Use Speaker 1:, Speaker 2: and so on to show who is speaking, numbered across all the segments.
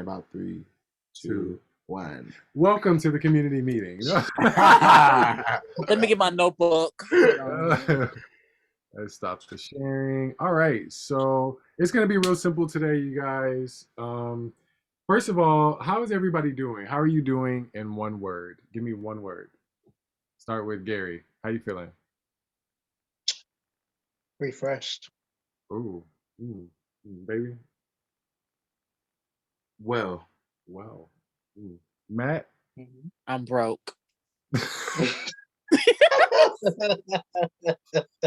Speaker 1: About three, two, one.
Speaker 2: Welcome to the community meeting.
Speaker 3: Let me get my notebook.
Speaker 2: Let's stop the sharing. All right, so it's gonna be real simple today, you guys. First of all, how is everybody doing? How are you doing in one word? Give me one word. Start with Gary. How you feeling?
Speaker 4: Refreshed.
Speaker 2: Ooh, baby.
Speaker 1: Well,
Speaker 2: Ooh. Matt.
Speaker 3: I'm broke.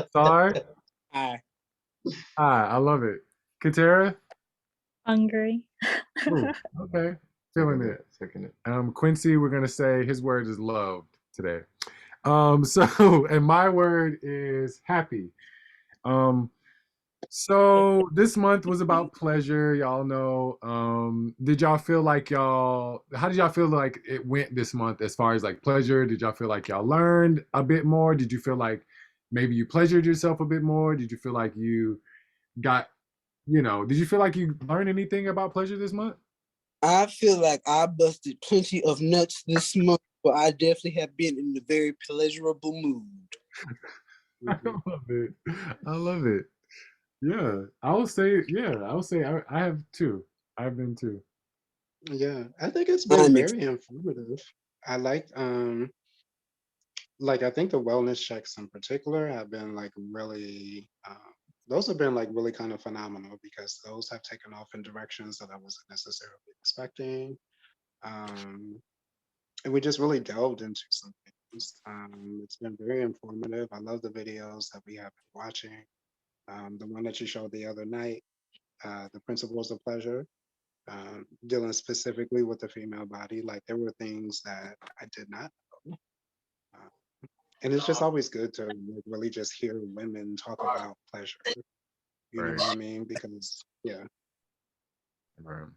Speaker 2: Star.
Speaker 3: Hi.
Speaker 2: I love it. Katera.
Speaker 5: Hungry.
Speaker 2: Ooh, okay, feeling it.
Speaker 1: Second it.
Speaker 2: Quincy, we're gonna say his word is loved today. So and my word is happy. So this month was about pleasure, y'all know. Did y'all feel like how did y'all feel like it went this month as far as like pleasure? Did y'all feel like y'all learned a bit more? Did you feel like maybe you pleasured yourself a bit more? Did you feel like you got, did you feel like you learned anything about pleasure this month?
Speaker 6: I feel like I busted plenty of nuts this month, but I definitely have been in a very pleasurable mood.
Speaker 2: I love it. Yeah, I will say I have too. I've been too.
Speaker 4: Yeah, I think it's been very informative. I I think the wellness checks in particular have been like really, those have been like really kind of phenomenal because those have taken off in directions that I wasn't necessarily expecting. And we just really delved into some things. It's been very informative. I love the videos that we have been watching. The one that you showed the other night, the principles of pleasure, dealing specifically with the female body. Like there were things that I did not know. And it's just always good to like, really just hear women talk about pleasure. You know what I mean? Because yeah.
Speaker 2: Right.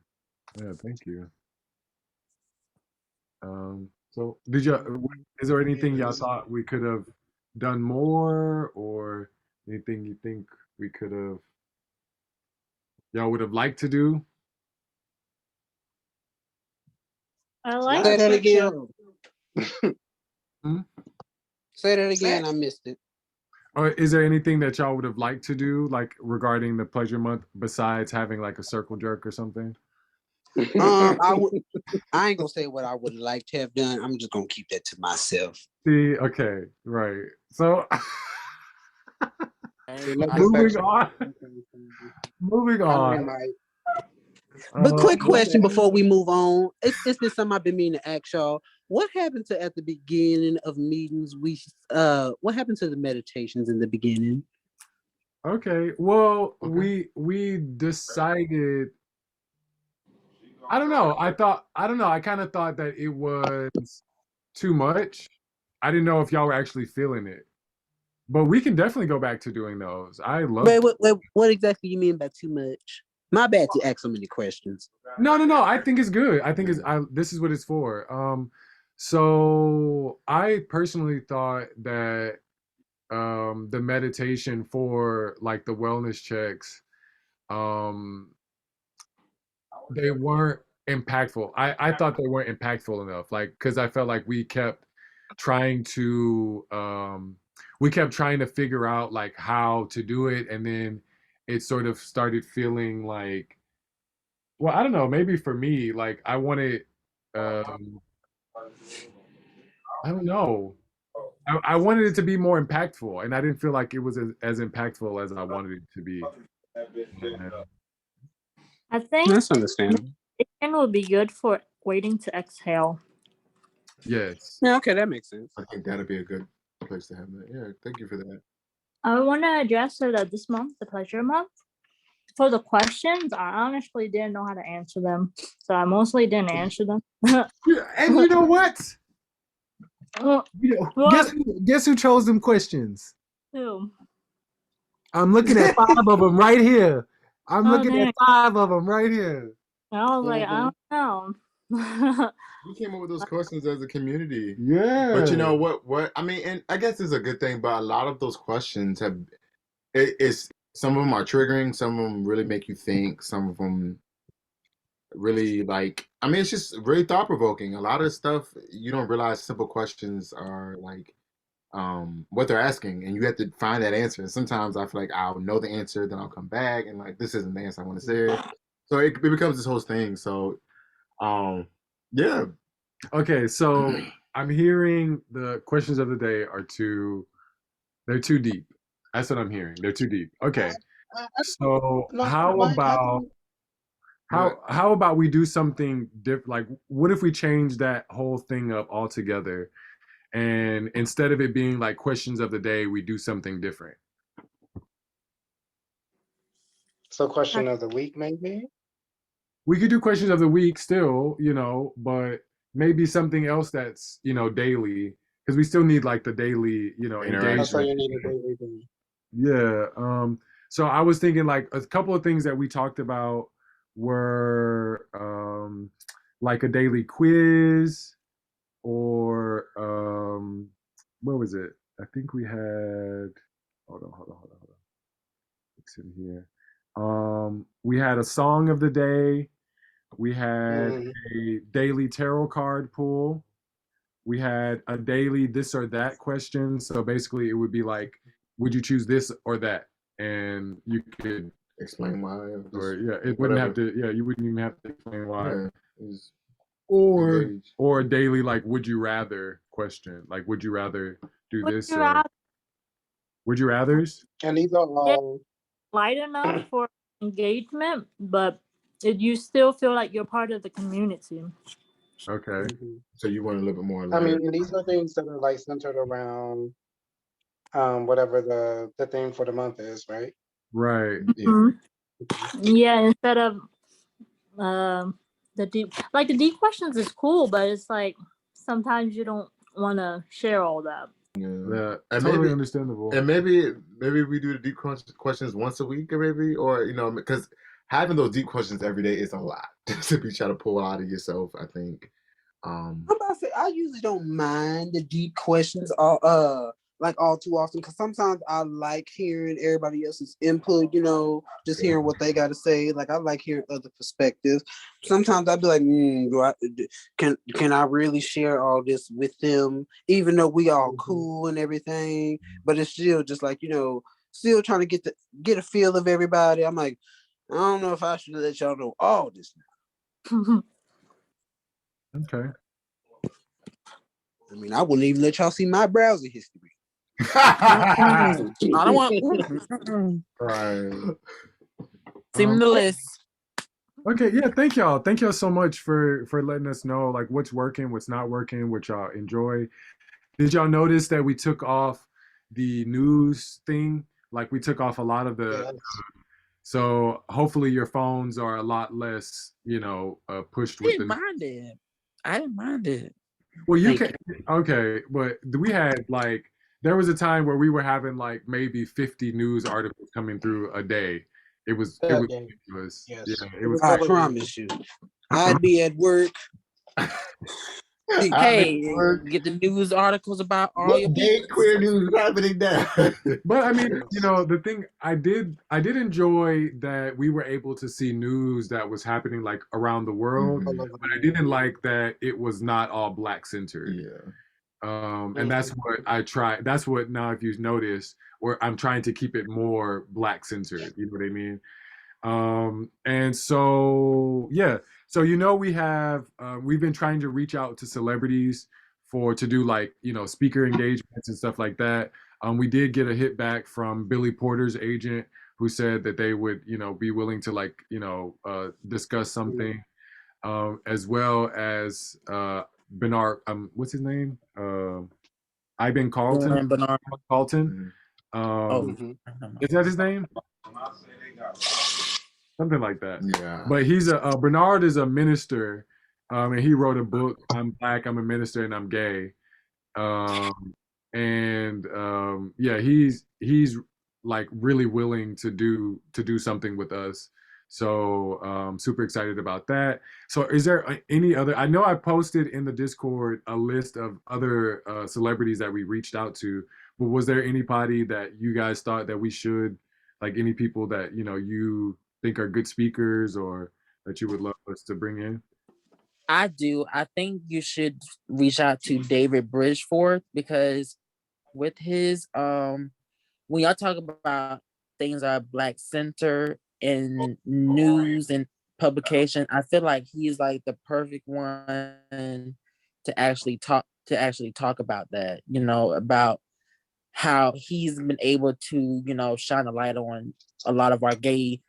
Speaker 2: Yeah, thank you. So is there anything y'all thought we could have done more, or anything you think we could have, y'all would have liked to do?
Speaker 5: I like
Speaker 6: Say that again. Say that again. I missed it.
Speaker 2: Or is there anything that y'all would have liked to do, like regarding the pleasure month, besides having like a circle jerk or something?
Speaker 6: I ain't gonna say what I would like to have done. I'm just gonna keep that to myself.
Speaker 2: See, okay, right. So moving on.
Speaker 6: But quick question before we move on. It's been something I've been meaning to ask y'all. What happened to at the beginning of meetings? What happened to the meditations in the beginning?
Speaker 2: Okay, well, we decided. I don't know. I don't know. I kind of thought that it was too much. I didn't know if y'all were actually feeling it, but we can definitely go back to doing those. I love.
Speaker 6: Wait, what exactly you mean by too much? My bad to ask so many questions.
Speaker 2: No. I think it's good. I think this is what it's for. So I personally thought that the meditation for like the wellness checks, they weren't impactful. I thought they weren't impactful enough. Like, because I felt like we kept trying to figure out like how to do it, and then it sort of started feeling like, well, I don't know, maybe for me, like I wanted, I don't know, I wanted it to be more impactful, and I didn't feel like it was as impactful as I wanted it to be.
Speaker 5: I think
Speaker 6: that's understandable.
Speaker 5: It would be good for waiting to exhale.
Speaker 2: Yes.
Speaker 6: Yeah, okay, that makes sense.
Speaker 1: I think that'd be a good place to have that. Yeah, thank you for that.
Speaker 5: I want to address that this month, the pleasure month. For the questions, I honestly didn't know how to answer them, so I mostly didn't answer them.
Speaker 2: And you know what? Guess who chose them questions?
Speaker 5: Who?
Speaker 2: I'm looking at 5 of them right here. I'm looking
Speaker 5: dang.
Speaker 2: at 5 of them right here.
Speaker 5: I was like, I don't know.
Speaker 1: We came up with those questions as a community.
Speaker 2: Yeah.
Speaker 1: But you know what? I mean, and I guess it's a good thing, but a lot of those questions it's some of them are triggering, some of them really make you think, some of them really like. I mean, it's just really thought provoking. A lot of stuff you don't realize simple questions are like what they're asking, and you have to find that answer. And sometimes I feel like I'll know the answer, then I'll come back and like this isn't the answer I want to say. So it becomes this whole thing. So yeah.
Speaker 2: Okay, so I'm hearing the questions of the day they're too deep. That's what I'm hearing. They're too deep. Okay. So
Speaker 4: No,
Speaker 2: how
Speaker 4: Mike, I
Speaker 2: about
Speaker 4: think
Speaker 2: how about we do something different? Like, what if we change that whole thing up altogether, and instead of it being like questions of the day, we do something different?
Speaker 4: so. Question of the week, maybe.
Speaker 2: We could do questions of the week still, but maybe something else that's daily, because we still need like the daily
Speaker 4: Oh, so
Speaker 2: engagement.
Speaker 1: Interaction.
Speaker 4: you need a daily thing.
Speaker 2: Yeah. So I was thinking like a couple of things that we talked about were like a daily quiz, or what was it? I think we had, hold on. It's in here. We had a song of the day. We had
Speaker 4: Mm,
Speaker 2: a daily tarot card pull. We had a daily this or that question. So basically, it would be like, would you choose this or that? And you could,
Speaker 1: Explain why.
Speaker 2: or
Speaker 1: Just
Speaker 2: yeah, it wouldn't have
Speaker 1: whatever.
Speaker 2: to, yeah, you wouldn't even have to explain why.
Speaker 1: Yeah. Just
Speaker 2: Or
Speaker 1: engage.
Speaker 2: or a daily like, would you rather question? Like, would you rather do
Speaker 5: Would
Speaker 2: this
Speaker 5: you
Speaker 2: or
Speaker 5: rather
Speaker 2: would you rather's?
Speaker 4: and these are
Speaker 5: get
Speaker 4: all.
Speaker 5: light enough for engagement, but you still feel like you're part of the community?
Speaker 2: Okay.
Speaker 4: Mhm.
Speaker 1: So you want a little bit more
Speaker 4: I mean,
Speaker 1: lighter.
Speaker 4: and these are things that are like centered around whatever the theme for the month is, right?
Speaker 2: Right.
Speaker 1: Yeah.
Speaker 5: Mhm.
Speaker 4: Mhm.
Speaker 5: Yeah, instead of the deep, like the deep questions is cool, but it's like sometimes you don't want to share all that.
Speaker 2: Yeah.
Speaker 1: And
Speaker 2: Totally
Speaker 1: maybe
Speaker 2: understandable.
Speaker 1: and maybe we do the deep questions once a week, or maybe, or because having those deep questions every day is a lot to be trying to pull out of yourself. I think.
Speaker 6: I'm about to say I usually don't mind the deep questions all like all too often, because sometimes I like hearing everybody else's input, just hearing what they got to say. Like I like hearing other perspectives. Sometimes I'd be like, can I really share all this with them, even though we all cool and everything? But it's still just like, still trying to get a feel of everybody. I'm like, I don't know if I should let y'all know all this now.
Speaker 2: Okay.
Speaker 6: I mean, I wouldn't even let y'all see my browser history.
Speaker 3: I don't want.
Speaker 1: Right.
Speaker 3: See me the list.
Speaker 2: Okay, yeah, thank y'all. Thank y'all so much for letting us know like what's working, what's not working, what y'all enjoy. Did y'all notice that we took off the news thing? Like we took off a lot of the
Speaker 4: Yes.
Speaker 2: so hopefully your phones are a lot less, pushed
Speaker 3: I
Speaker 2: with the
Speaker 3: didn't mind it. I didn't mind it.
Speaker 2: well you
Speaker 6: Thank
Speaker 2: can okay, but we had like there was a time where we were having like maybe 50 news articles coming through a day. It was
Speaker 4: Okay.
Speaker 2: ridiculous.
Speaker 4: Yes.
Speaker 2: Yeah, it
Speaker 4: It
Speaker 2: was
Speaker 4: was
Speaker 6: I
Speaker 4: so
Speaker 6: promise you. I'd be at work.
Speaker 1: I mean,
Speaker 3: Hey, get the news articles about all your
Speaker 1: what gay
Speaker 3: people.
Speaker 1: queer news is happening now?
Speaker 2: But I mean,
Speaker 4: Yes.
Speaker 2: the thing I did enjoy that we were able to see news that was happening like around the world,
Speaker 4: All over
Speaker 2: but
Speaker 4: the
Speaker 2: I
Speaker 4: world.
Speaker 2: didn't like that it was not all black centered.
Speaker 1: Yeah.
Speaker 2: And that's
Speaker 4: Mhm.
Speaker 2: what I try. That's what now, if you notice, where I'm trying to keep it more black centered. You know what I mean? And so yeah, so we've been trying to reach out to celebrities to do like speaker engagements and stuff like that. We did get a hit back from Billy Porter's agent, who said that they would be willing to like discuss something, as well as Bernard, what's his name, Ivan Carlton.
Speaker 3: Lauren Bernard.
Speaker 2: Carlton.
Speaker 3: Oh,
Speaker 4: Mhm.
Speaker 2: Is that his name? Something like that.
Speaker 1: Yeah.
Speaker 2: But Bernard is a minister, and he wrote a book. I'm black. I'm a minister, and I'm gay. Um, and yeah, he's like really willing to do something with us. So super excited about that. So is there any other? I know I posted in the Discord a list of other celebrities that we reached out to, but was there anybody that you guys thought that we should, like any people that you think are good speakers, or that you would love us to bring in?
Speaker 3: I do. I think you should reach out to David Bridgeforth because with his when y'all talk about things are Black center in news and publication, I feel like he's like the perfect one to actually talk about that, about how he's been able to, shine a light on a lot of our gay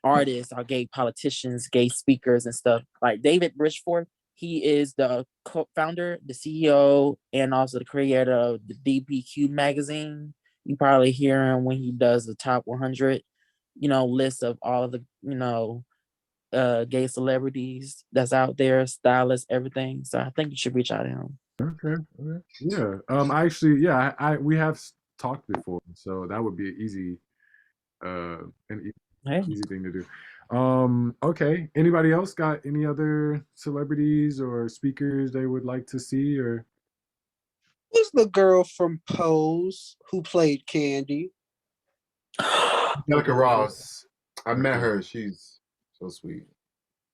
Speaker 3: artists, our gay politicians, gay speakers, and stuff. Like David Bridgeforth, he is the co-founder, the CEO, and also the creator of the DPQ magazine. You probably hear him when he does the top 100, list of all of the, gay celebrities that's out there, stylists, everything. So I think you should reach out to him.
Speaker 2: Okay. Yeah. I actually, yeah, we have talked before, so that would be an
Speaker 3: Hey.
Speaker 2: easy thing to do. Okay. Anybody else got any other celebrities or speakers they would like to see or?
Speaker 6: Who's the girl from Pose who played Candy?
Speaker 1: Angelica Ross. I met her. She's so sweet.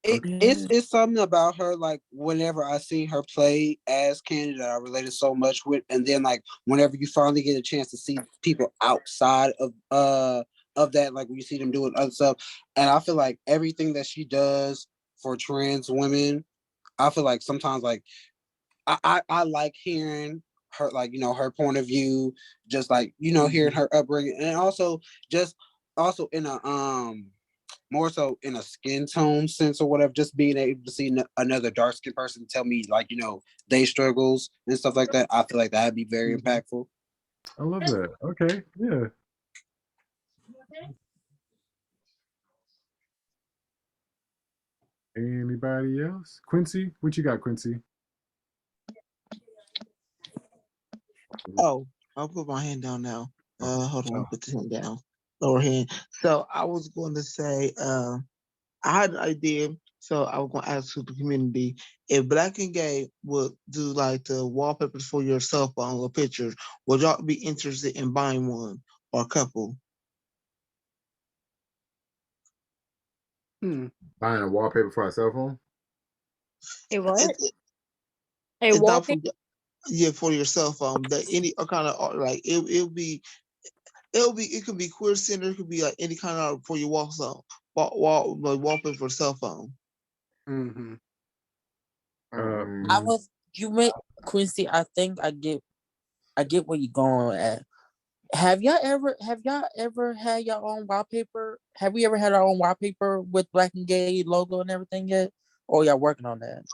Speaker 6: It's something about her, like whenever I see her play as Candy that I related so much with, and then like whenever you finally get a chance to see people outside of that, like when you see them doing other stuff, and I feel like everything that she does for trans women, I feel like sometimes like I like hearing her, like, her point of view, just like, hearing her upbringing, and also in a more so in a skin tone sense or whatever, just being able to see another dark skinned person tell me, like, they struggles and stuff like that. I feel like that'd be very impactful.
Speaker 2: I love that. Okay. Yeah. Anybody else? Quincy, what you got, Quincy?
Speaker 7: Oh, I'll put my hand down now. Hold on, put the hand down. Lower hand. So I was going to say, I had an idea. So I was going to ask the community if Black and Gay would do like the wallpapers for your cell phone or pictures. Would y'all be interested in buying one or a couple?
Speaker 1: Buying a wallpaper for our cell phone?
Speaker 5: A what? A
Speaker 7: It's not
Speaker 5: wallpaper?
Speaker 7: yeah, for your cell phone. That any kind of like it could be queer center, it could be like any kind of for your wallpaper for cell phone.
Speaker 4: Mm-hmm.
Speaker 3: You meant Quincy. I think I get where you're going at. Have y'all ever had your own wallpaper? Have we ever had our own wallpaper with Black and Gay logo and everything yet? Or y'all working on that?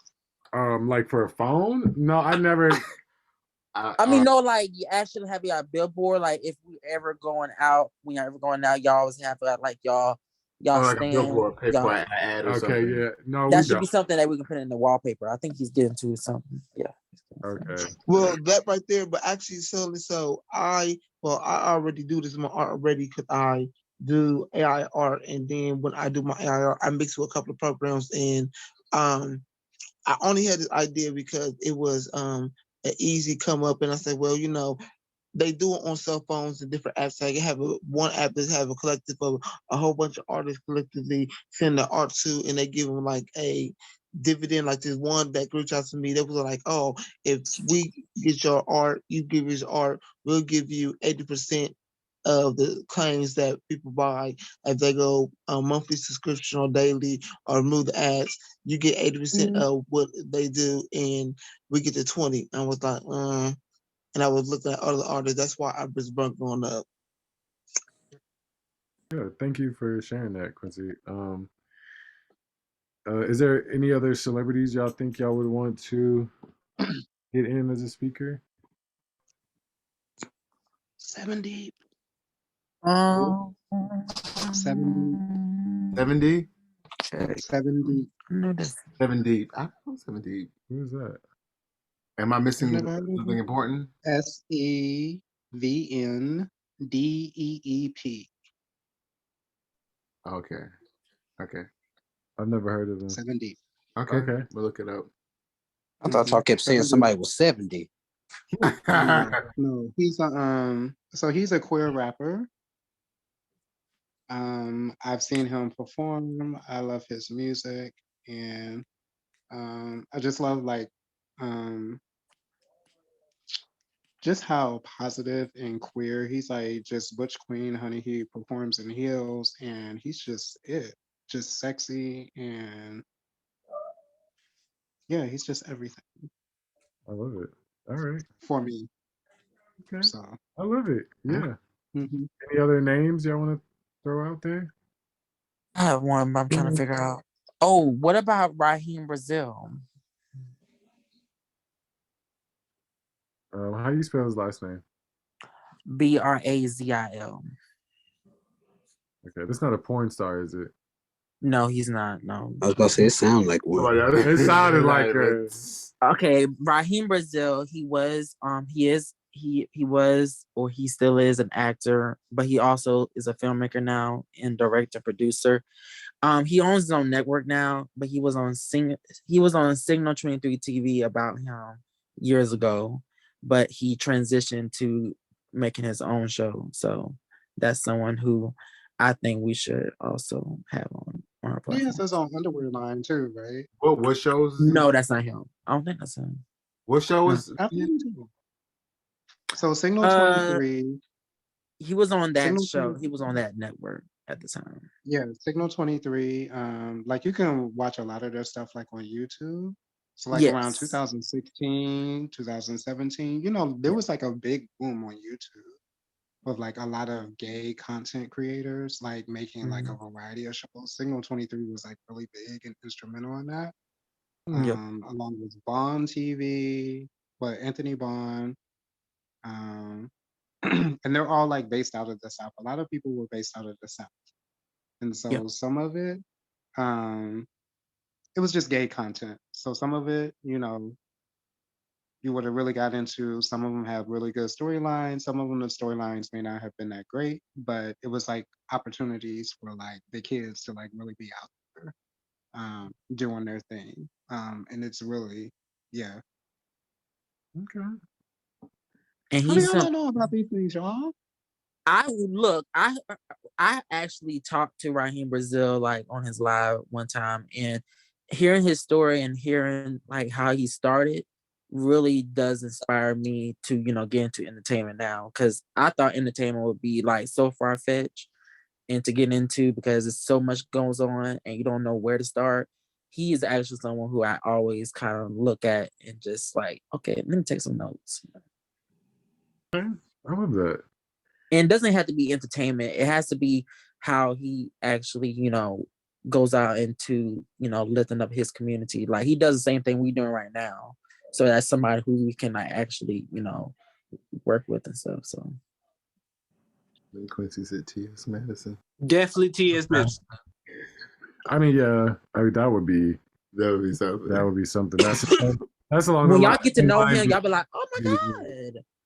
Speaker 2: Like for a phone? No, I never.
Speaker 3: I mean, no, like you actually have your billboard. Like if we ever going out, y'all always have like y'all
Speaker 1: like
Speaker 3: stand.
Speaker 1: a billboard, pay
Speaker 3: Y'all,
Speaker 1: for an ad or
Speaker 2: Okay,
Speaker 1: something.
Speaker 2: yeah. No,
Speaker 3: that
Speaker 2: we
Speaker 3: should
Speaker 2: don't.
Speaker 3: be something that we can put in the wallpaper. I think he's getting to something. Yeah.
Speaker 2: Okay.
Speaker 7: Well, that right there, but actually, so I already do this in my art already because I do AI art, and then when I do my AI art, I mix with a couple of programs, and I only had this idea because it was an easy come up, and I said, well, they do it on cell phones and different apps. Like have one app that have a collective of a whole bunch of artists collectively send their art to, and they give them like a dividend. Like this one that reached out to me, that was like, oh, if we get your art, you give us art, we'll give you 80% of the claims that people buy if they go monthly subscription or daily or remove the ads. You get 80% of what they do, and we get the 20. I was like, and I was looking at other artists. That's why I was going up.
Speaker 2: Yeah, thank you for sharing that, Quincy. Is there any other celebrities y'all think y'all would want to get in as a speaker?
Speaker 7: 70.
Speaker 4: 70.
Speaker 1: 70?
Speaker 4: 70.
Speaker 1: 70. I don't know 70.
Speaker 2: Who is that?
Speaker 1: Am I missing
Speaker 7: Never heard of
Speaker 1: something
Speaker 7: it.
Speaker 1: important?
Speaker 4: SEVNDEEP.
Speaker 1: Okay. Okay.
Speaker 2: I've never heard of them.
Speaker 4: 70.
Speaker 1: Okay.
Speaker 2: Okay.
Speaker 1: We'll look it up.
Speaker 6: I thought y'all kept saying somebody was 70.
Speaker 4: No, he's a queer rapper. I've seen him perform. I love his music, and I just love like um, just how positive and queer he's like just butch queen honey. He performs in heels, and he's just it, just sexy, and yeah, he's just everything
Speaker 2: I love it. All right.
Speaker 4: for me.
Speaker 2: Okay.
Speaker 4: So
Speaker 2: I love it. Yeah.
Speaker 4: mhm.
Speaker 2: Any other names y'all want to throw out there?
Speaker 3: I have one, but I'm trying to figure out. Oh, what about Raheem Brazil?
Speaker 2: How do you spell his last name?
Speaker 3: Brazil.
Speaker 2: Okay, that's not a porn star, is it?
Speaker 3: No, he's not. No.
Speaker 6: I was about to say it sounds like one.
Speaker 2: It sounded like a.
Speaker 3: Okay, Raheem Brazil. He was or he still is an actor, but he also is a filmmaker now and director producer. He owns his own network now, but he was on Signal 23 TV about him years ago, but he transitioned to making his own show. So that's someone who I think we should also have on our
Speaker 4: He has
Speaker 3: platform.
Speaker 4: his own underwear line too, right?
Speaker 1: What shows?
Speaker 3: No, that's not him. I don't think that's him.
Speaker 1: What show
Speaker 3: No.
Speaker 1: was?
Speaker 4: I think he do. So Signal
Speaker 3: Uh,
Speaker 4: 23,
Speaker 3: he was on that
Speaker 4: Signal
Speaker 3: show.
Speaker 4: 20,
Speaker 3: He was on that network at the time.
Speaker 4: yeah, Signal 23. Like you can watch a lot of their stuff like on YouTube. So like around
Speaker 3: Yes.
Speaker 4: 2016, 2017, there
Speaker 3: Yeah.
Speaker 4: was like a big boom on YouTube of like a lot of gay content creators like making like a
Speaker 3: Mhm.
Speaker 4: variety of shows. Signal 23 was like really big and instrumental in that.
Speaker 3: Yep.
Speaker 4: Along with Bond TV, but Anthony Bond. Um, and they're all like based out of the South. A lot of people were based out of the South. And
Speaker 3: Yep.
Speaker 4: so some of um, it was just gay content. So some of it, you would have really got into. Some of them have really good storylines. Some of them, the storylines may not have been that great, but it was like opportunities for like the kids to like really be out there doing their thing. And it's really, yeah.
Speaker 2: Okay.
Speaker 3: And
Speaker 4: How do
Speaker 3: he's
Speaker 4: y'all
Speaker 3: some.
Speaker 4: not know about these things, y'all?
Speaker 3: I actually talked to Raheem Brazil like on his live one time, and hearing his story and hearing like how he started really does inspire me to get into entertainment now, because I thought entertainment would be like so far fetched and to get into because there's so much goes on and you don't know where to start. He is actually someone who I always kind of look at and just like, okay, let me take some notes.
Speaker 2: I love that.
Speaker 3: And it doesn't have to be entertainment. It has to be how he actually, goes out into, lifting up his community. Like he does the same thing we're doing right now. So that's somebody who we can like actually, work with and stuff. So
Speaker 1: Quincy said T.S. Madison.
Speaker 6: Definitely T.S. Madison.
Speaker 2: I mean, yeah. I mean, that would be
Speaker 1: something.
Speaker 2: That would be something. That's along the
Speaker 3: when y'all
Speaker 2: line.
Speaker 3: get to know him, y'all be like, oh my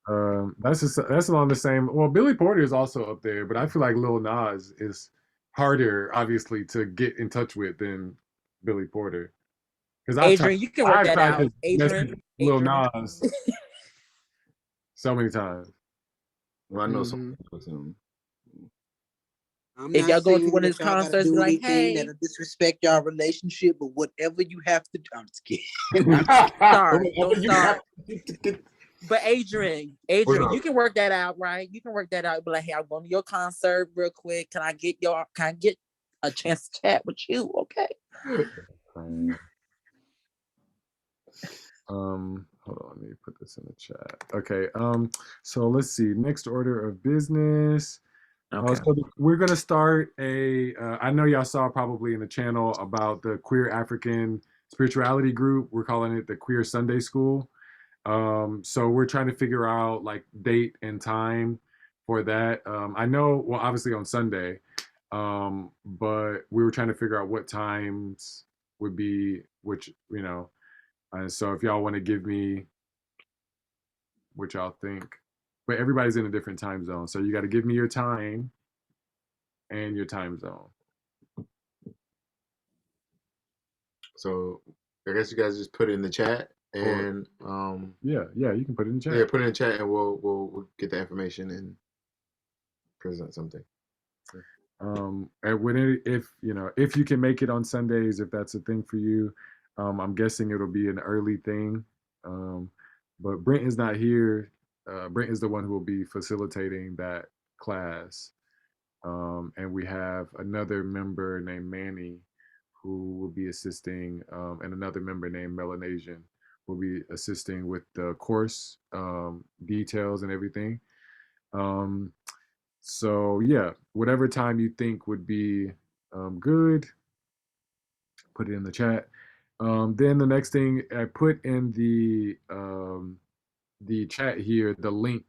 Speaker 3: God.
Speaker 2: That's along the same. Well, Billy Porter is also up there, but I feel like Lil Nas is harder, obviously, to get in touch with than Billy Porter. Because
Speaker 3: Adrian, you can work
Speaker 2: I've
Speaker 3: that
Speaker 2: tried
Speaker 3: out.
Speaker 2: to message Lil
Speaker 3: Adrian.
Speaker 2: Nas so many times.
Speaker 1: Well, I know
Speaker 4: Mm-hmm.
Speaker 1: some.
Speaker 6: I'm
Speaker 3: If
Speaker 6: not
Speaker 3: y'all go to
Speaker 6: saying
Speaker 3: one of his
Speaker 6: that y'all gotta
Speaker 3: concerts, be
Speaker 6: do
Speaker 3: like,
Speaker 6: anything
Speaker 3: hey,
Speaker 6: that'll disrespect y'all relationship, but whatever you have to do, I'm just kidding.
Speaker 3: don't start. But Adrian,
Speaker 1: up?
Speaker 3: you can work that out, right? You can work that out. Be like, hey, I'm going to your concert real quick. Can I get a chance to chat with you? Okay.
Speaker 2: Hold on, let me put this in the chat. Okay. So let's see. Next order of business.
Speaker 3: Okay.
Speaker 2: So we're gonna start I know y'all saw probably in the channel about the Queer African Spirituality Group. We're calling it the Queer Sunday School. So we're trying to figure out like date and time for that. I know, well, obviously on Sunday, but we were trying to figure out what times would be, which, so if y'all want to give me what y'all think, but everybody's in a different time zone. So you got to give me your time and your time zone.
Speaker 1: So I guess you guys just put it in the chat and
Speaker 2: yeah, you can put it in the chat.
Speaker 1: Yeah, put it in the chat and we'll get the information and present something.
Speaker 2: And when if if you can make it on Sundays, if that's a thing for you, I'm guessing it'll be an early thing. Um, but Brent is not here. Brent is the one who will be facilitating that class. And we have another member named Manny who will be assisting, and another member named Melanesian will be assisting with the course details and everything. Um, so yeah, whatever time you think would be good, put it in the chat. Then the next thing I put in the chat here, the link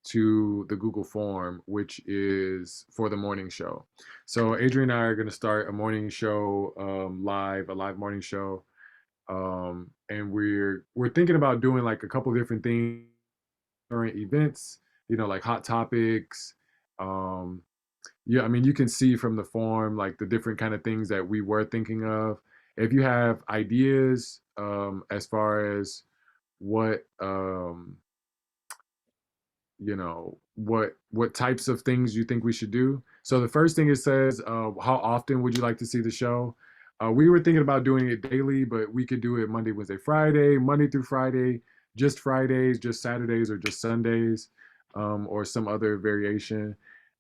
Speaker 2: to the Google form, which is for the morning show. So Adrian and I are going to start a morning show live, a live morning show, and we're thinking about doing like a couple different things, current events, like hot topics. Um, yeah, I mean, you can see from the form like the different kind of things that we were thinking of. If you have ideas as far as what what types of things you think we should do. So the first thing it says, how often would you like to see the show? We were thinking about doing it daily, but we could do it Monday, Wednesday, Friday, Monday through Friday, just Fridays, just Saturdays, or just Sundays, or some other variation.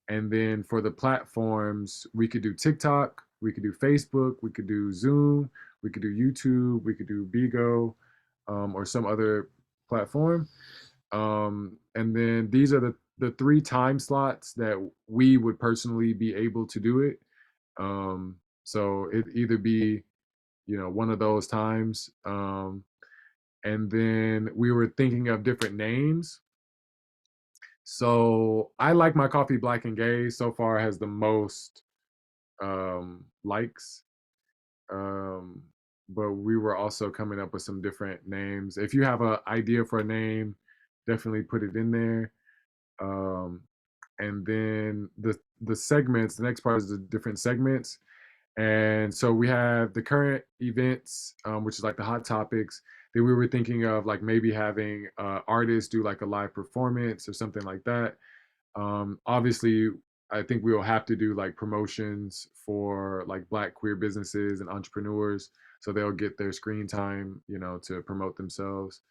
Speaker 2: And then for the platforms, we could do TikTok, we could do Facebook, we could do Zoom, we could do YouTube, we could do Bigo, or some other platform. And then these are the three time slots that we would personally be able to do it. So it either be one of those times. And then we were thinking of different names. So I like my coffee Black and Gay. So far has the most likes. Um, but we were also coming up with some different names. If you have an idea for a name, definitely put it in there. Um, and then the segments. The next part is the different segments. And so we have the current events, which is like the hot topics. Then we were thinking of like maybe having artists do like a live performance or something like that. Obviously, I think we will have to do like promotions for like Black queer businesses and entrepreneurs, so they'll get their screen time, to promote themselves.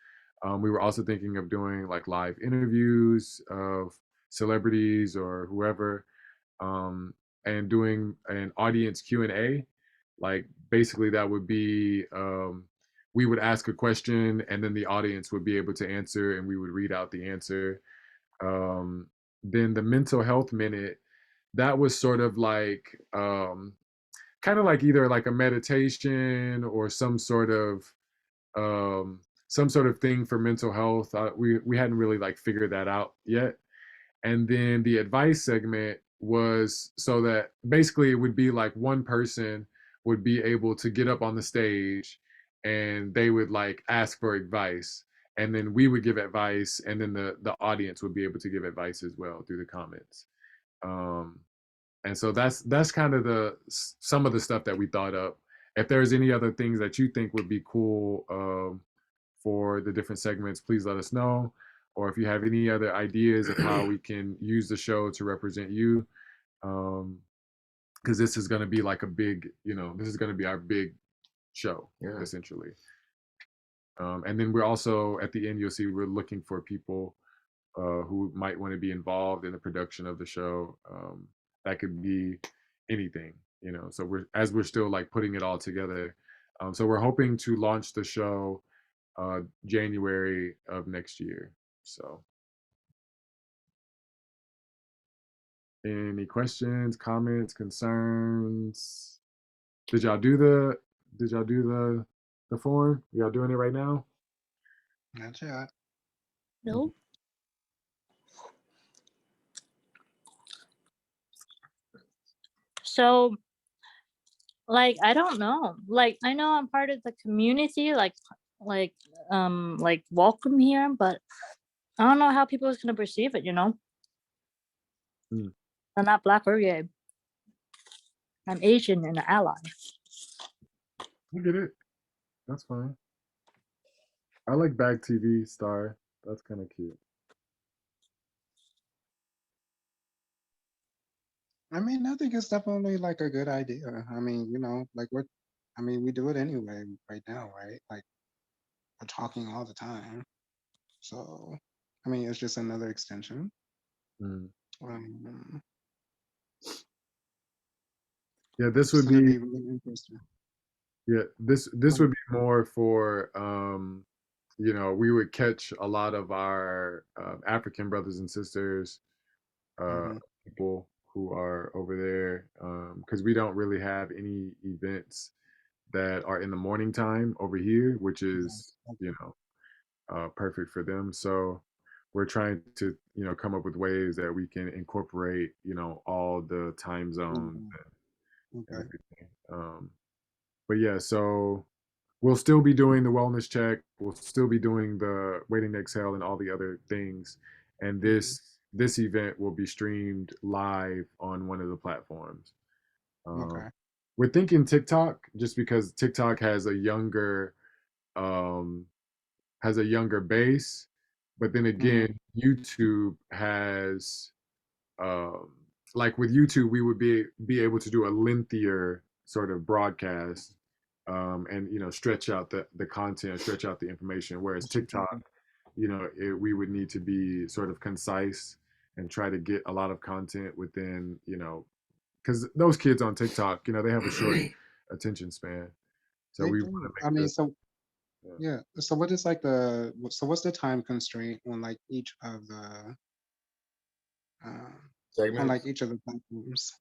Speaker 2: We were also thinking of doing like live interviews of celebrities or whoever, um, and doing an audience Q&A. Like basically, that would be we would ask a question, and then the audience would be able to answer, and we would read out the answer. um, then the mental health minute, that was sort of like kind of like either like a meditation or some sort of thing for mental health. We hadn't really like figured that out yet. And then the advice segment was so that basically it would be like one person would be able to get up on the stage and they would like ask for advice, and then we would give advice, and then the audience would be able to give advice as well through the comments. um and so that's kind of the some of the stuff that we thought up. If there's any other things that you think would be cool for the different segments, please let us know. Or if you have any other ideas of how we can use the show to represent you, because this is going to be like a big, this is going to be our big show,
Speaker 1: Yeah.
Speaker 2: essentially. And then we're also, at the end, you'll see we're looking for people who might want to be involved in the production of the show. That could be anything, So we're still like putting it all together. So we're hoping to launch the show January of next year. So, any questions, comments, concerns? Did y'all do the form? Y'all doing it right now?
Speaker 4: Not yet.
Speaker 5: Nope. So, like, I don't know. Like, I know I'm part of the community, like welcome here, but I don't know how people is gonna perceive it.
Speaker 2: Mm.
Speaker 5: I'm not Black or gay. I'm Asian and an ally.
Speaker 2: I get it. That's fine. I like Bag TV Star. That's kind of cute.
Speaker 4: I mean, I think it's definitely like a good idea. I mean, like I mean, we do it anyway right now, right? Like we're talking all the time. So, I mean, it's just another extension.
Speaker 2: Mm.
Speaker 4: Um,
Speaker 2: Yeah, this
Speaker 4: it's
Speaker 2: would
Speaker 4: gonna
Speaker 2: be
Speaker 4: be really interesting.
Speaker 2: this would be more for we would catch a lot of our African brothers and sisters, uh,
Speaker 4: Mm-hmm.
Speaker 2: people who are over there, because we don't really have any events that are in the morning time over here, which is perfect for them. So we're trying to come up with ways that we can incorporate all the time zones
Speaker 4: Okay.
Speaker 2: and
Speaker 4: Okay.
Speaker 2: everything. But yeah, so we'll still be doing the wellness check. We'll still be doing the waiting to exhale and all the other things. And
Speaker 4: Mm-hmm.
Speaker 2: this event will be streamed live on one of the platforms. Um,
Speaker 4: Okay.
Speaker 2: we're thinking TikTok, just because TikTok um, has a younger base, but then again,
Speaker 4: Mm-hmm.
Speaker 2: YouTube has um, like with YouTube, we would be able to do a lengthier sort of broadcast, and stretch out the content, stretch out the information. Whereas
Speaker 4: That's what you're
Speaker 2: TikTok, we would need to be sort of concise and try to get a lot of content within, because those kids on TikTok, they have a short attention span. So
Speaker 4: They
Speaker 2: we want
Speaker 4: do.
Speaker 2: to make
Speaker 4: I mean,
Speaker 2: sure.
Speaker 4: so
Speaker 2: Yeah.
Speaker 4: yeah. So what is like so what's the time constraint on like each of the uh,
Speaker 1: Segments.
Speaker 4: each of the platforms?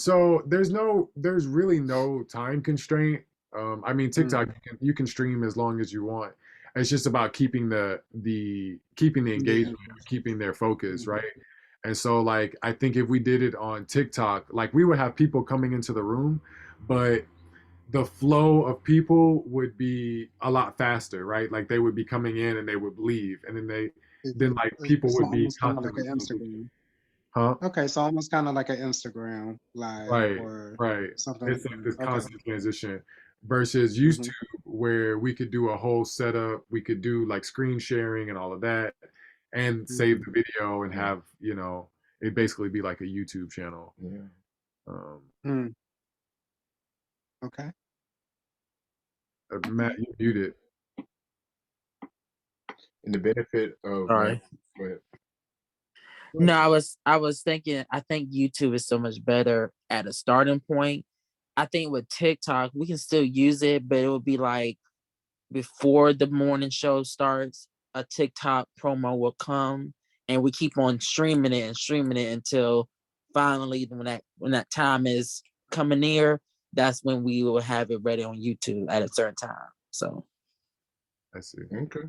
Speaker 2: So there's really no time constraint. I mean, TikTok,
Speaker 4: Mm.
Speaker 2: you can stream as long as you want. It's just about keeping the
Speaker 4: The
Speaker 2: engagement,
Speaker 4: interest.
Speaker 2: keeping their focus,
Speaker 4: Mhm.
Speaker 2: right? And so, like, I think if we did it on TikTok, like, we would have people coming into the room, but the flow of people would be a lot faster, right? Like, they would be coming in and they would leave, and then like people
Speaker 4: It's
Speaker 2: would be
Speaker 4: almost kind of like
Speaker 2: constantly
Speaker 4: an
Speaker 2: switching.
Speaker 4: Instagram.
Speaker 2: Huh?
Speaker 4: Okay, so almost kind of like an Instagram live
Speaker 2: Right,
Speaker 4: or
Speaker 2: right.
Speaker 4: something like
Speaker 2: It's like this
Speaker 4: that. Okay.
Speaker 2: constant transition versus YouTube,
Speaker 4: Hmm.
Speaker 2: where we could do a whole setup, we could do like screen sharing and all of that, and save
Speaker 4: Hmm.
Speaker 2: the video and have, it basically be like a YouTube channel.
Speaker 1: Yeah.
Speaker 2: Um,
Speaker 4: Mm. Okay.
Speaker 2: Matt,
Speaker 4: Okay.
Speaker 2: you muted.
Speaker 1: And the benefit of
Speaker 3: Sorry.
Speaker 1: go ahead.
Speaker 3: No, I was thinking I think YouTube is so much better at a starting point. I think with TikTok, we can still use it, but it would be like before the morning show starts, a TikTok promo will come and we keep on streaming it until finally when that time is coming near, that's when we will have it ready on YouTube at a certain time. So
Speaker 2: I see.
Speaker 1: Okay.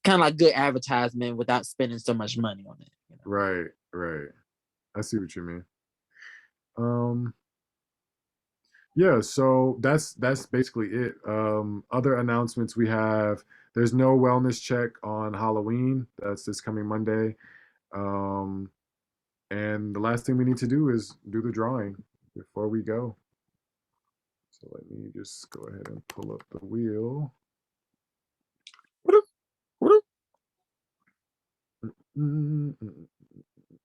Speaker 3: kind of like good advertisement without spending so much money on it.
Speaker 2: Right, right. I see what you mean. Um, yeah, so that's basically it. Other announcements we have, there's no wellness check on Halloween. That's this coming Monday. Um, and the last thing we need to do is do the drawing before we go. So let me just go ahead and pull up the wheel. Mm, mm,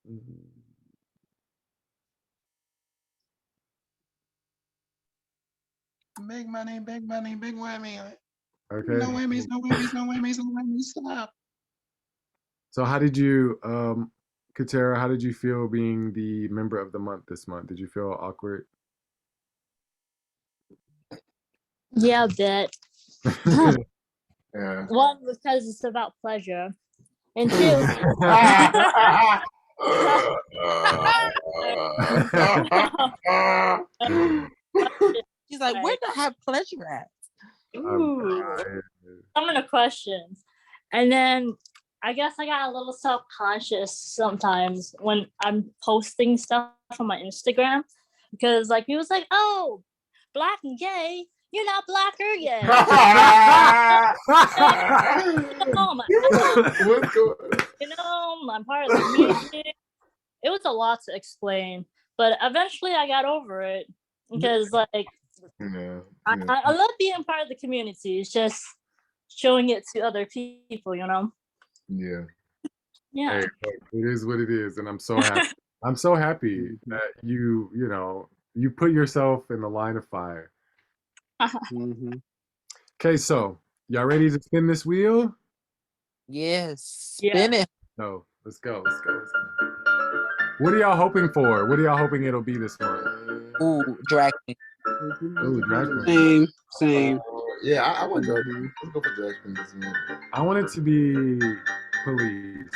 Speaker 2: mm.
Speaker 4: Big money, big money, big whammy. No
Speaker 2: Okay.
Speaker 4: whammies, no whammies, no whammies, no whammies. Stop.
Speaker 2: So how did you, Katera, how did you feel being the member of the month this month? Did you feel awkward?
Speaker 5: Yeah, a bit.
Speaker 1: Yeah.
Speaker 5: One, because it's about pleasure, and two,
Speaker 3: She's like, where do I have pleasure at?
Speaker 2: I'm
Speaker 5: ooh,
Speaker 2: tired.
Speaker 5: some of the questions, and then I guess I got a little self-conscious sometimes when I'm posting stuff on my Instagram, because like he was like, "Oh, black and gay, you're not black or gay."
Speaker 1: What's going
Speaker 5: I'm part of the community. It was a lot to explain, but eventually I got over it because, like,
Speaker 1: Yeah.
Speaker 5: I love being part of the community. It's just showing it to other people,
Speaker 1: Yeah.
Speaker 5: Yeah.
Speaker 2: Hey, look, it is what it is, and I'm so happy I'm so happy
Speaker 6: Mhm.
Speaker 2: that you put yourself in the line of fire.
Speaker 6: Mhm.
Speaker 2: Okay, so y'all ready to spin this wheel?
Speaker 3: Yes,
Speaker 5: Yeah.
Speaker 3: spin it.
Speaker 2: No, let's go. Let's go. Let's go. What are y'all hoping for? What are y'all hoping it'll be this month?
Speaker 3: Ooh, drag me.
Speaker 2: Ooh, drag queen.
Speaker 6: Same.
Speaker 1: Yeah, I want drag.
Speaker 6: Mhm.
Speaker 1: Let's go for drag queen this minute.
Speaker 2: I want it to be police.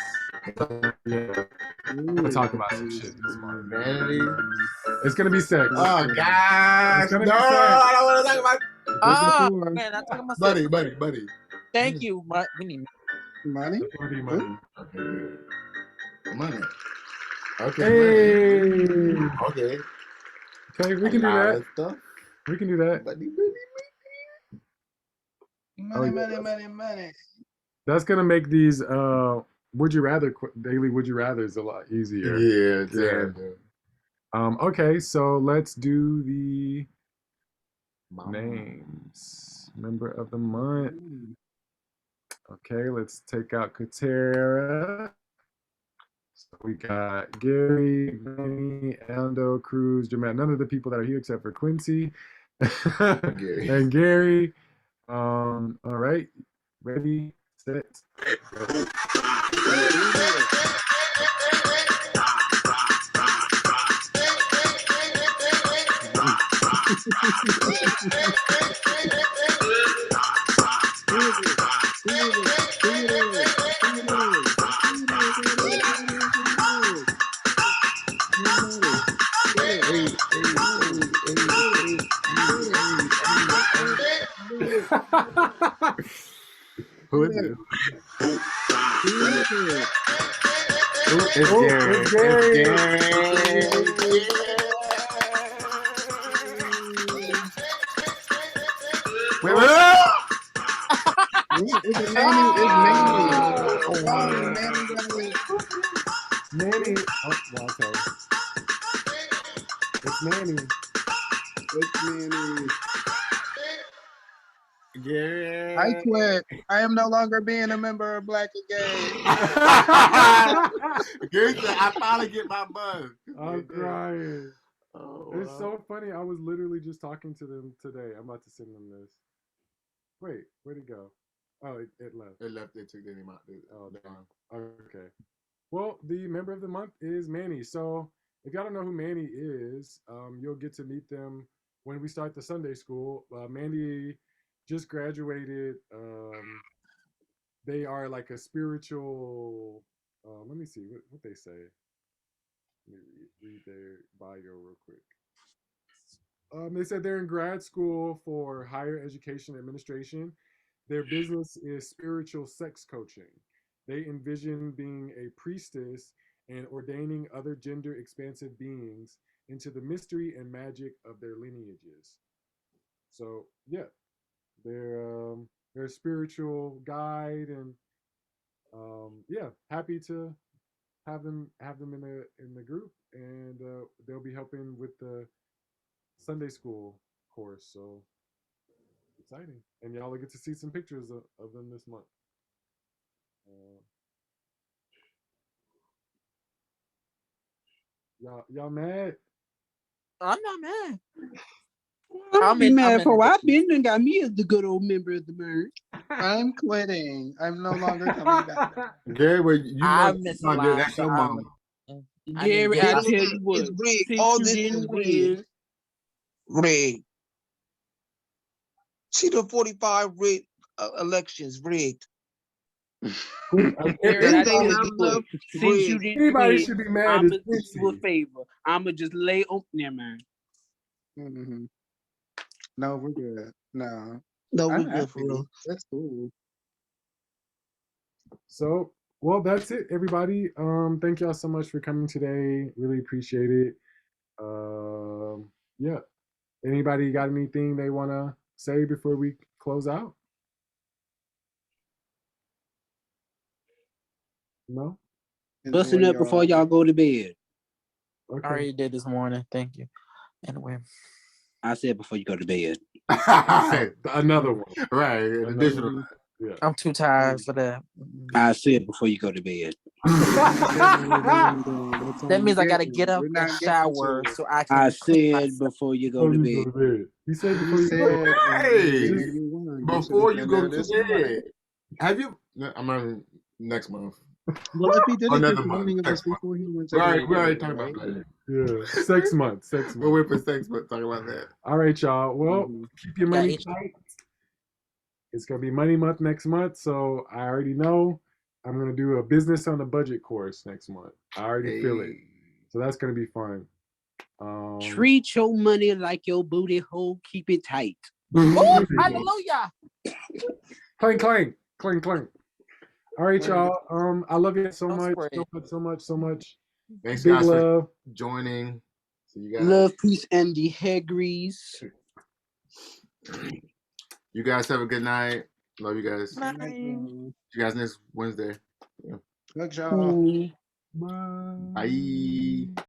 Speaker 2: Yeah, we'll talk about some shit this month.
Speaker 1: Vanity.
Speaker 2: It's gonna be sex.
Speaker 1: Oh gosh,
Speaker 2: It's gonna
Speaker 1: no!
Speaker 2: be sex.
Speaker 1: I don't want to talk about
Speaker 3: Oh
Speaker 6: Before.
Speaker 3: man, I'm talking about
Speaker 1: buddy,
Speaker 3: sex.
Speaker 1: buddy.
Speaker 3: Thank you. We need
Speaker 6: Money?
Speaker 2: It's gonna be money.
Speaker 1: Okay, good. Money. Okay,
Speaker 2: Hey.
Speaker 1: money. Okay,
Speaker 2: Okay, we
Speaker 1: a
Speaker 2: can do
Speaker 1: lot
Speaker 2: that.
Speaker 1: of stuff.
Speaker 2: We can do that.
Speaker 1: Buddy.
Speaker 2: Oh, yeah,
Speaker 6: Money.
Speaker 2: That's gonna make these would you rather daily would you rather's a lot easier.
Speaker 1: Yeah,
Speaker 2: Yeah. Okay, so let's do the names. Member of the month. Okay, let's take out Katera. So we got Gary, Manny, Aldo, Cruz, Jamal. None of the people that are here except for Quincy
Speaker 1: Gary.
Speaker 2: and Gary. All right, ready, set, go.
Speaker 1: Who is it?
Speaker 2: It's Gary. It's Gary.
Speaker 1: Wait.
Speaker 6: It's Manny.
Speaker 2: Manny. Oh, well, okay. It's Manny.
Speaker 1: Gary.
Speaker 6: I quit. I am no longer being a member of Black and Gay.
Speaker 1: Gary said, I finally get my buzz.
Speaker 2: I'm crying.
Speaker 1: Oh,
Speaker 2: It's so funny. I was literally just talking to them today. I'm about to send them this. Wait, where'd it go? Oh, it left.
Speaker 1: It left. They took the name out.
Speaker 2: Oh, damn. Okay. Well, the member of the month is Manny. So if y'all don't know who Manny is, you'll get to meet them when we start the Sunday school. Mandy just graduated. They are like a spiritual. Let me see what they say. Let me read their bio real quick. They said they're in grad school for higher education administration. Their business is spiritual sex coaching. They envision being a priestess and ordaining other gender expansive beings into the mystery and magic of their lineages. So yeah, they're a spiritual guide, and yeah, happy to have them in the group, and they'll be helping with the Sunday school course. So exciting, and y'all will get to see some pictures of them this month. Uh, y'all mad?
Speaker 3: I'm not mad.
Speaker 6: I'll be mad for
Speaker 3: in
Speaker 6: what I've been and got me as the good old member of the merge.
Speaker 8: I'm quitting. I'm no longer coming back.
Speaker 1: Gary, well, you know
Speaker 3: I
Speaker 1: what
Speaker 3: miss
Speaker 1: you're gonna do.
Speaker 3: live,
Speaker 1: That's
Speaker 3: so
Speaker 1: your mama.
Speaker 3: I need
Speaker 6: Gary, I
Speaker 3: Gary.
Speaker 6: tell you what,
Speaker 7: It's rigged.
Speaker 6: since
Speaker 7: All
Speaker 6: you
Speaker 7: this
Speaker 6: didn't
Speaker 7: is
Speaker 6: win,
Speaker 7: rigged. See the 45 rigged elections rigged.
Speaker 6: Gary,
Speaker 7: They
Speaker 6: I
Speaker 7: say
Speaker 6: tell
Speaker 7: not
Speaker 6: you what,
Speaker 7: enough
Speaker 6: since you
Speaker 7: rigged.
Speaker 6: didn't
Speaker 2: Anybody
Speaker 6: win,
Speaker 2: should be mad
Speaker 6: I'ma
Speaker 2: is
Speaker 6: do you a
Speaker 2: Quincy.
Speaker 6: favor. I'ma just lay on. Never mind.
Speaker 8: Mm-hmm. No, we're good. No,
Speaker 7: No, we
Speaker 8: I'm
Speaker 7: good for
Speaker 8: happy.
Speaker 7: real.
Speaker 8: That's cool.
Speaker 2: So, well, that's it, everybody. Thank y'all so much for coming today. Really appreciate it. Yeah. Anybody got anything they want to say before we close out? No.
Speaker 6: Busting
Speaker 8: Enjoy
Speaker 6: up before
Speaker 8: your
Speaker 6: y'all go to bed.
Speaker 3: I
Speaker 2: Okay.
Speaker 3: already did this morning. Thank you. Anyway,
Speaker 6: I said before you go to bed.
Speaker 2: Another one.
Speaker 1: Right,
Speaker 2: Another
Speaker 1: additional.
Speaker 2: one. Yeah.
Speaker 3: I'm too tired for that.
Speaker 6: I say it before you go to bed.
Speaker 3: That means I gotta get up
Speaker 8: We're
Speaker 3: and
Speaker 8: not getting
Speaker 3: shower
Speaker 8: to it.
Speaker 3: so I
Speaker 6: I
Speaker 3: can clean
Speaker 6: said
Speaker 3: myself.
Speaker 6: before you go to
Speaker 2: Before you
Speaker 6: bed.
Speaker 2: go to bed. He said
Speaker 8: You
Speaker 2: before you
Speaker 8: said,
Speaker 2: go to bed.
Speaker 1: Hey,
Speaker 8: let me one.
Speaker 1: before you
Speaker 8: said
Speaker 1: go
Speaker 8: that
Speaker 1: to
Speaker 8: this month.
Speaker 1: bed, have you? I'm on next month.
Speaker 8: Well, if he did it
Speaker 1: Another
Speaker 8: just
Speaker 1: month.
Speaker 8: warning us
Speaker 1: Next month.
Speaker 8: before he went to
Speaker 1: We
Speaker 8: bed,
Speaker 1: already
Speaker 8: though,
Speaker 1: talked
Speaker 8: right?
Speaker 1: about that.
Speaker 2: Yeah. 6 months. 6
Speaker 1: We'll wait
Speaker 2: months.
Speaker 1: for 6 months. Talk about that.
Speaker 2: All right, y'all. Well,
Speaker 8: Mhm.
Speaker 2: keep your
Speaker 3: Got
Speaker 2: money
Speaker 3: itch.
Speaker 2: tight. It's gonna be money month next month, so I already know I'm gonna do a business on a budget course next month. I already feel it,
Speaker 1: Hey.
Speaker 2: so that's gonna be fun.
Speaker 6: Treat your money like your booty hole. Keep it tight.
Speaker 3: Oh, hallelujah.
Speaker 2: Clank, clank, clank, clank. All right,
Speaker 8: All right.
Speaker 2: y'all. I love you so
Speaker 3: Don't
Speaker 2: much,
Speaker 3: spread.
Speaker 2: so much.
Speaker 1: Thanks,
Speaker 2: Big
Speaker 1: guys, for
Speaker 2: love.
Speaker 1: joining. See you guys.
Speaker 6: Love, peace, and the Hegrees.
Speaker 1: You guys have a good night. Love you guys. See
Speaker 8: All right, y'all.
Speaker 1: you guys next Wednesday. Yeah.
Speaker 8: Good, y'all.
Speaker 2: Bye.
Speaker 1: Bye.